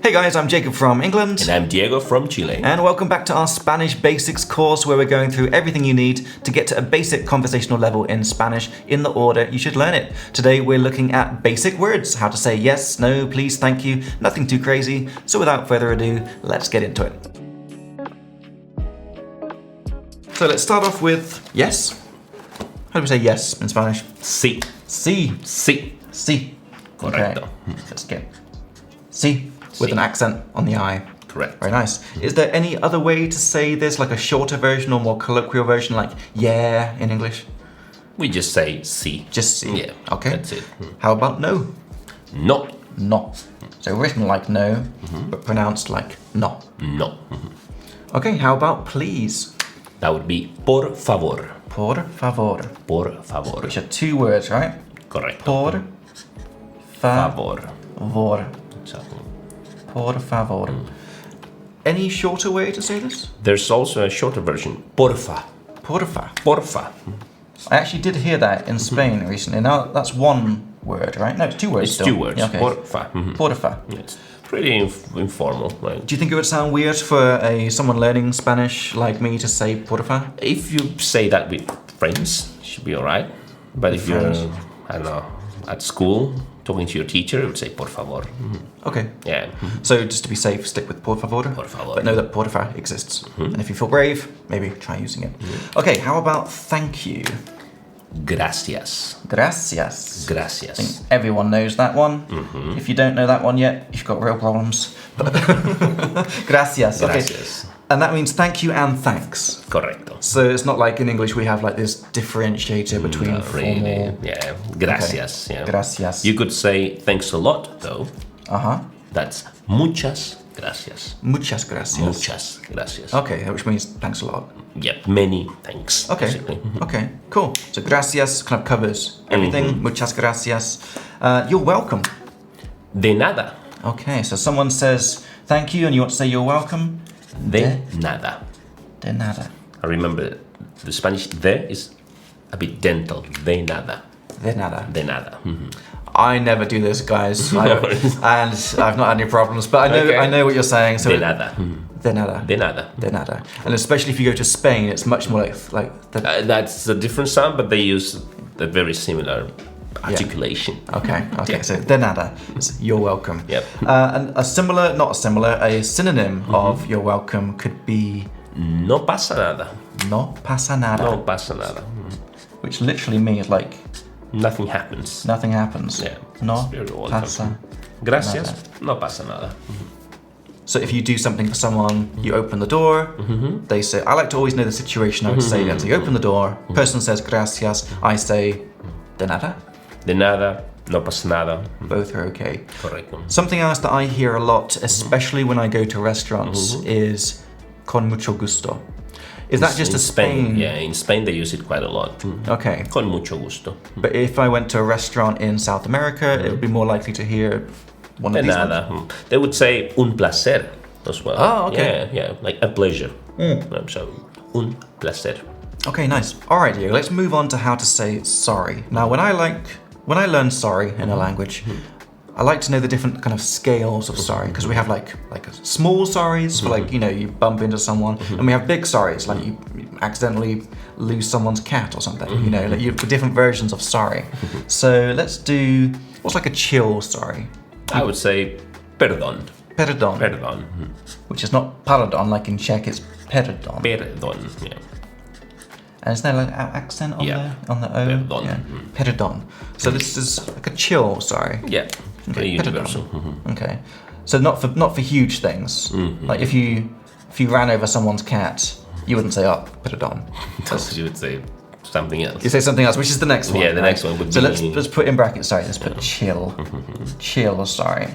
Hey guys, I'm Jacob from England. And I'm Diego from Chile. And welcome back to our Spanish Basics course where we're going through everything you need to get to a basic conversational level in Spanish in the order you should learn it. Today we're looking at basic words, how to say yes, no, please, thank you, nothing too crazy. So without further ado, let's get into it. So let's start off with yes. How do we say yes in Spanish? Sí. Sí. Sí. Sí. Correcto. Okay. Let's get sí. With an accent on the I. Correct. Very nice. Is there any other way to say this, like a shorter version or more colloquial version, like yeah in English? We just say sí. Just sí. Yeah. Okay. That's it. How about no? No. No. So written like no, but pronounced like no. No. Okay, how about please? That would be por favor. Por favor. Por favor. Which are two words, right? Correcto. Por favor. favor. Exactly. Por favor. Any shorter way to say this? There's also a shorter version. Porfa. Porfa. Porfa. I actually did hear that in Spain recently. Now that's one word, right? No, it's two words. It's still. two words. Yeah, okay. Porfa. Porfa. It's pretty informal. Right? Do you think it would sound weird for someone learning Spanish like me to say porfa? If you say that with friends, it should be alright. But if you're, I don't know, at school, talking to your teacher, you would say por favor. Okay. Yeah. So just to be safe, stick with por favor. Por favor. But know that porfa exists. And if you feel brave, maybe try using it. Okay, how about thank you? Gracias. Gracias. Gracias. I think everyone knows that one. If you don't know that one yet, you've got real problems. Gracias. Okay. Gracias. And that means thank you and thanks. Correcto. So it's not like in English we have like this differentiator between Not formal. really. Yeah. Gracias. Okay. Yeah. Gracias. You could say thanks a lot though. Uh-huh. That's muchas gracias. Muchas gracias. Muchas gracias. Okay, which means thanks a lot. Yeah, many thanks. Okay. Basically. Okay, cool. So gracias kind of covers everything. Muchas gracias. You're welcome. De nada. Okay, so someone says thank you and you want to say you're welcome. De nada. De nada. I remember the Spanish de is a bit dental. De nada. De nada. De nada. I never do this, guys. No and worries. I've not had any problems, but Okay. I know what you're saying. So De nada. De nada. De nada. De nada. And especially if you go to Spain, it's much more like the, That's a different sound, but they use a very similar articulation. Okay, so de nada. It's you're welcome. Yep. And a synonym of you're welcome could be No pasa nada. no pasa nada, No pasa nada. which literally means like Nothing happens. nothing happens. Yeah. No You're welcome. pasa. Gracias. No pasa nada. So if you do something for someone, you open the door, they say, I like to always know the situation I would say that. So you open the door, person says gracias, I say de nada. De nada. No pasa nada. Both are okay. Correcto. Something else that I hear a lot, especially when I go to restaurants, is con mucho gusto. Is that just in a Spain? Yeah, in Spain they use it quite a lot. Okay. Con mucho gusto. But if I went to a restaurant in South America, it would be more likely to hear one De of these nada. ones. They would say un placer as well. Oh, okay. Yeah, like a pleasure. So, un placer. Okay, nice. All right, Diego, let's move on to how to say sorry. Now, when I learn sorry in a language, I like to know the different kind of scales of sorry, because we have like small sorries for like, you bump into someone, and we have big sorries, like you accidentally lose someone's cat or something, like you have different versions of sorry. So let's do, what's like a chill sorry? I would say perdón. Perdón. Perdón. Which is not pardon, like in Czech, it's perdón. Perdón. Yeah. And is there like an accent on Yeah. the O? Perdón. Yeah. Perdón. So this is like a chill sorry. Yeah. Very perdón. universal. Okay. So not for huge things. Like if you ran over someone's cat, you wouldn't say, oh, perdón. You would say something else. You say something else, which is the next one. Yeah, the next one would so be... let's put in brackets, sorry, let's put chill. Chill sorry.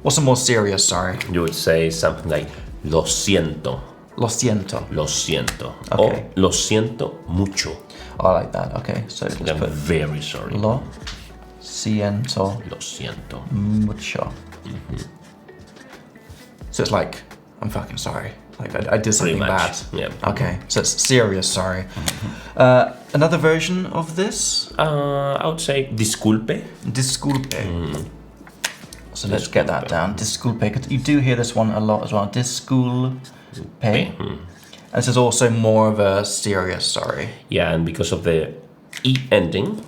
What's a more serious sorry? You would say something like lo siento. Lo siento. Lo siento. Okay. Or lo siento mucho. Oh, I like that. Okay, so let's I'm put very sorry. lo siento Lo siento. mucho. So it's like, I'm fucking sorry. Like I did something Pretty bad. much. Yeah. Okay, so it's serious sorry. Another version of this? I would say disculpe. Disculpe. So let's get that down. Disculpe. 'Cause you do hear this one a lot as well. Disculpe. And this is also more of a serious sorry. Yeah, and because of the E ending,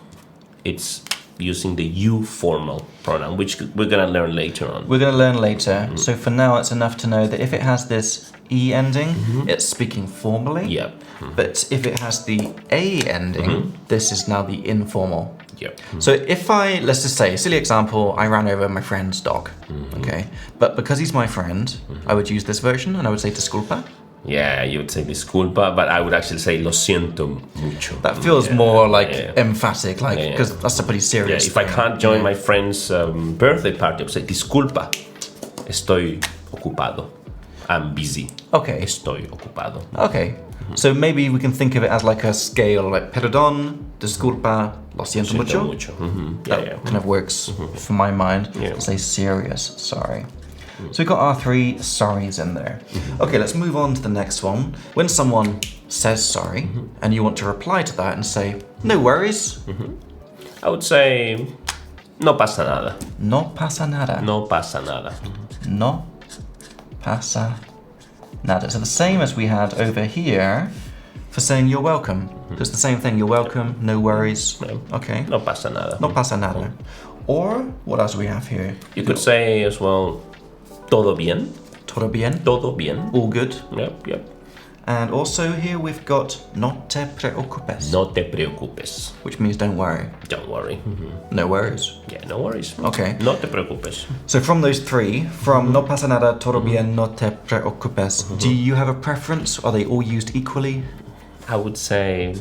it's using the you formal pronoun, which we're going to learn later on. We're going to learn later. So for now, it's enough to know that if it has this E ending, it's speaking formally. Yep. But if it has the A ending, this is now the informal. Yep. So if let's just say, silly example, I ran over my friend's dog, okay? But because he's my friend, I would use this version and I would say disculpa. Yeah, you would say disculpa, but I would actually say lo siento mucho. That feels more like emphatic, like, because that's a pretty serious if I can't join my friend's birthday party, I would say disculpa, estoy ocupado. I'm busy. Okay. Estoy ocupado. Okay. So maybe we can think of it as like a scale, like perdón, disculpa, lo siento mucho. That kind of works for my mind. Yeah. Say serious, sorry. So we've got our 3 sorries in there. Okay, let's move on to the next one. When someone says sorry and you want to reply to that and say, no worries. I would say, no pasa nada. No pasa nada. No pasa nada. No pasa nada. So the same as we had over here for saying you're welcome. Just the same thing, you're welcome, no worries. No. Okay. No pasa nada. No pasa nada. Or, what else do we have here? You could say as well, todo bien. Todo bien. Todo bien. All good. Yep. And also here we've got no te preocupes. No te preocupes. Which means don't worry. Don't worry. No worries. Yeah, no worries. Okay. No te preocupes. So from those 3, from no pasa nada, todo bien, no te preocupes, do you have a preference? Are they all used equally? I would say,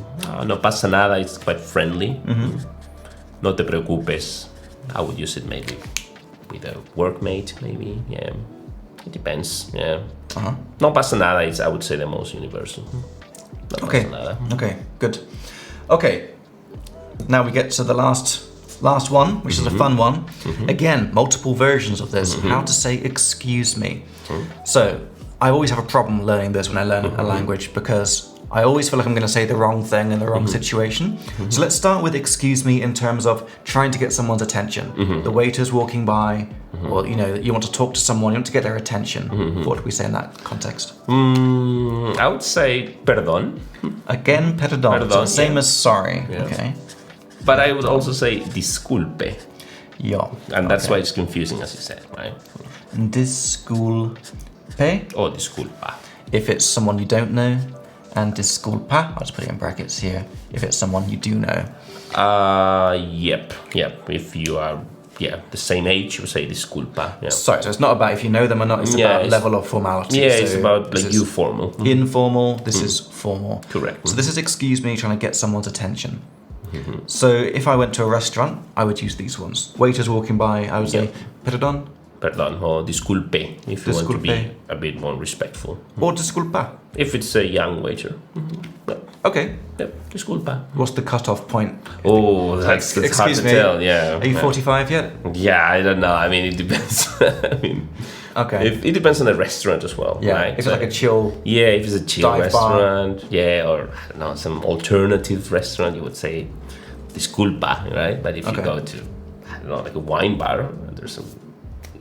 no pasa nada, it's quite friendly. No te preocupes. I would use it maybe with a workmate, maybe. Yeah. It depends. Yeah. No pasa nada is, I would say, the most universal. No Okay. pasa nada. Okay, good. Okay, now we get to the last one, which is a fun one. Again, multiple versions of this. How to say excuse me. So I always have a problem learning this when I learn a language because I always feel like I'm going to say the wrong thing in the wrong situation. So let's start with excuse me in terms of trying to get someone's attention. The waiter's walking by, or you want to talk to someone, you want to get their attention. What do we say in that context? I would say perdón. Again, perdón. So the same as sorry. Yeah. Okay. But I would also say disculpe. Yeah. And that's why it's confusing, as you said, right? Disculpe. Or disculpa. If it's someone you don't know. And disculpa, I'll just put it in brackets here, if it's someone you do know. Yep. If you are, the same age, you would say disculpa. Yeah. Sorry, so it's not about if you know them or not, it's about level of formality. Yeah, so it's about like you formal. Informal, this is formal. Correct. So this is excuse me trying to get someone's attention. So if I went to a restaurant, I would use these ones. Waiters walking by, I would say, perdón. Perdón, or disculpe, if you want to be a bit more respectful. Or disculpa. If it's a young waiter. Okay. Yep, disculpa. What's the cutoff point? Oh, that's hard to tell, yeah. Are you 45 yet? Yeah, I don't know. I mean, it depends. Okay. It depends on the restaurant as well, yeah. right? If it's like a chill... Yeah, if it's a chill restaurant. Bar. Yeah, or, I don't know, some alternative restaurant, you would say disculpa, right? But if you go to, I don't know, like a wine bar, and there's some,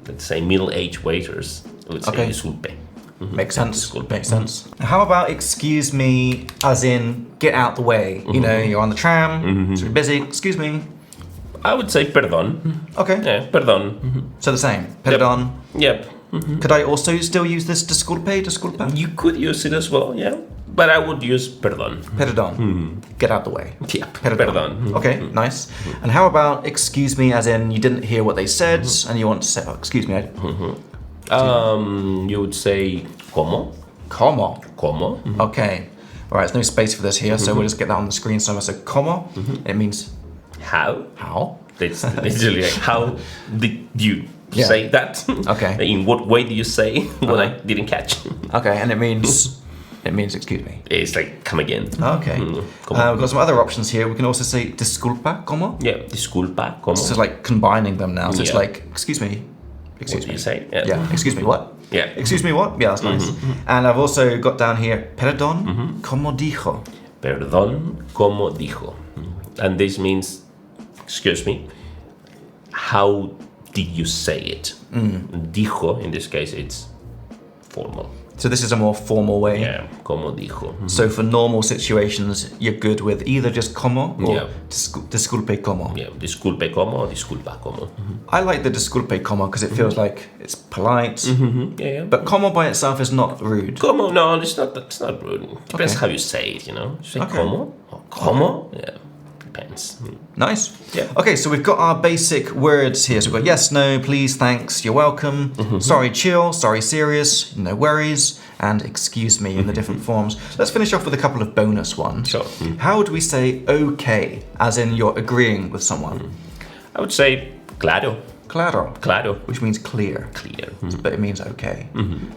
let's say, middle-aged waiters, I would say disculpe. Makes sense. Makes sense. How about excuse me as in get out the way? You know, you're on the tram, it's really busy, excuse me. I would say perdón. Okay. Yeah, perdón. So the same. Perdón. Yep. Could I also still use this disculpa? You could use it as well, yeah. But I would use perdón. Perdón. Get out the way. Yeah, perdón. Okay, nice. And how about excuse me as in you didn't hear what they said and you want to say, excuse me. You would say como. Como. Okay. All right, there's no space for this here, so we'll just get that on the screen somewhere. So como, it means how. It's literally like, how did you say that? Okay. In what way do you say what I didn't catch? Okay, and it means excuse me. It's like come again. Okay. We've got some other options here. We can also say disculpa, como. Yeah, disculpa, como. So it's like combining them now. So it's like, excuse me. Excuse me. You say? Yeah. Excuse me, what? Yeah. Excuse me, what? Yeah, that's nice. And I've also got down here, perdón, como dijo. Perdón, como dijo. And this means, excuse me, how did you say it? Dijo, in this case, it's formal. So this is a more formal way. Yeah, como dijo. So for normal situations, you're good with either just como or Yeah. disculpe como. Yeah, disculpe como, disculpa como. I like the disculpe como because it feels like it's polite. Yeah. But como by itself is not rude. Como, no, it's not rude. Depends Okay. how you say it, you know. You say Okay. como or como. Yeah, depends. Nice. Yeah. Okay, so we've got our basic words here. So we've got yes, no, please, thanks, you're welcome, sorry, chill, sorry, serious, no worries, and excuse me in the different forms. Let's finish off with a couple of bonus ones. Sure. How do we say okay, as in you're agreeing with someone? I would say claro, Claro. claro, Which means clear. clear. But it means okay.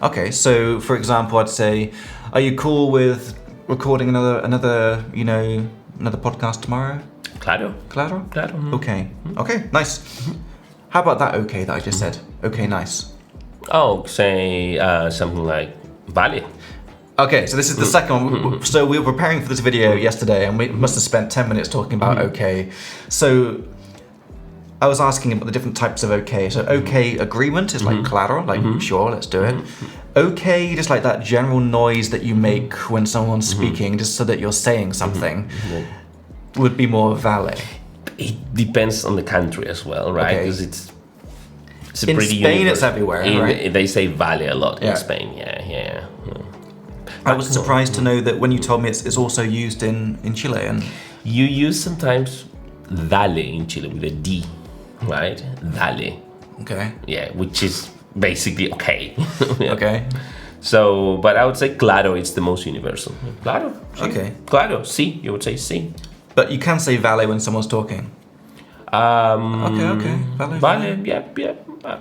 Okay, so for example, I'd say, are you cool with recording another podcast tomorrow? Claro, Claro? claro. Okay. Okay, nice. How about that okay that I just said? Okay, nice. Oh, say something like vale. Okay, so this is the second one. So we were preparing for this video yesterday and we must have spent 10 minutes talking about okay. So I was asking about the different types of okay. So okay agreement is like claro, like sure, let's do it. Okay, just like that general noise that you make when someone's speaking, just so that you're saying something, would be more vale. It depends on the country as well, right? Okay. Because it's a In pretty Spain, universal. it's everywhere, right? They say vale a lot Yeah. in Spain. Yeah. I was surprised to know that when you told me it's also used in Chile. And You use sometimes dale in Chile with a D, right? Dale. okay, Yeah, which is basically okay. Yeah. okay, So, but I would say claro, it's the most universal. Claro. Sí. Okay. Claro, sí. You would say sí. but you can say vale when someone's talking. Okay, Vale, yeah.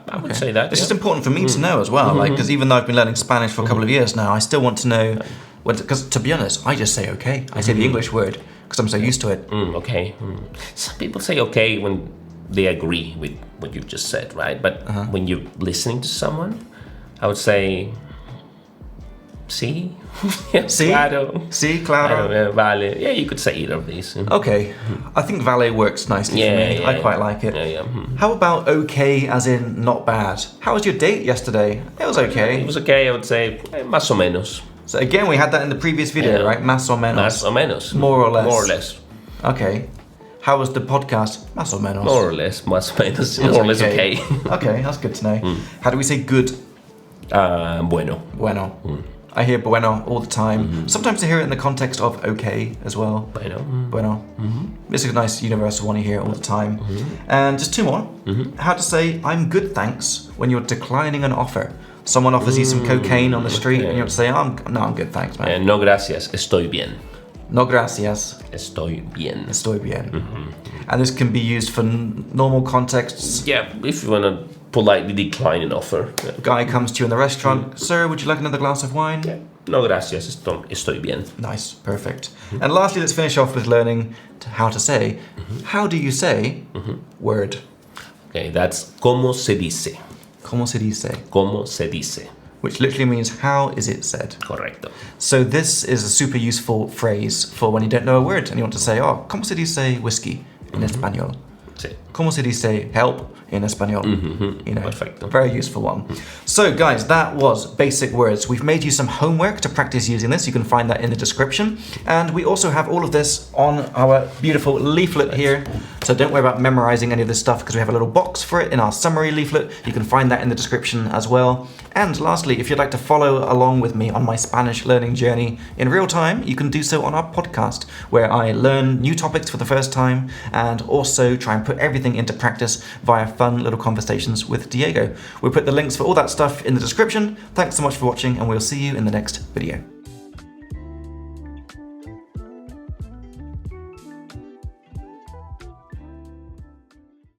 I would say that. It's yeah. just important for me to know as well, like because even though I've been learning Spanish for a couple of years now, I still want to know. Because to be honest, I just say okay. I say the English word because I'm so used to it. Okay. Some people say okay when they agree with what you've just said, right? But when you're listening to someone, I would say, sí. Yeah, Sí? claro. See, claro. Vale. Yeah, you could say either of these. Okay, I think valet works nicely for me. I quite like it. Yeah. How about okay, as in not bad? How was your date yesterday? It was okay. It was okay, I would say, más o menos. So again, we had that in the previous video, Yeah. right? Más o menos. Más o menos. More or less. More or less. Okay. How was the podcast? Más o menos. More or less. Más o menos. It was More or less okay. Okay, that's good to know. How do we say good? Bueno. Bueno. I hear bueno all the time. Sometimes I hear it in the context of okay as well. Bueno. Bueno. It's a nice universal one you hear all the time. And just two more. How to say I'm good thanks when you're declining an offer. Someone offers you some cocaine on the street and you have to say, I'm good thanks, man. No gracias. Estoy bien. No gracias. Estoy bien. Estoy bien. And this can be used for normal contexts. Yeah, if you want to politely decline an offer. Yeah. Guy comes to you in the restaurant. Sir, would you like another glass of wine? Yeah. No gracias. Estoy bien. Nice, perfect. And lastly, let's finish off with learning how to say. How do you say word? Okay, that's como se dice. Como se dice? Como se dice. Which literally means how is it said? Correcto. So this is a super useful phrase for when you don't know a word and you want to say, oh, como se dice whiskey in español? Sí. Como se dice help in español? You know, Perfecto. very useful one. So guys, that was basic words. We've made you some homework to practice using this. You can find that in the description. And we also have all of this on our beautiful leaflet here. So don't worry about memorizing any of this stuff because we have a little box for it in our summary leaflet. You can find that in the description as well. And lastly, if you'd like to follow along with me on my Spanish learning journey in real time, you can do so on our podcast, where I learn new topics for the first time and also try and put everything into practice via fun little conversations with Diego. We'll put the links for all that stuff in the description. Thanks so much for watching, and we'll see you in the next video.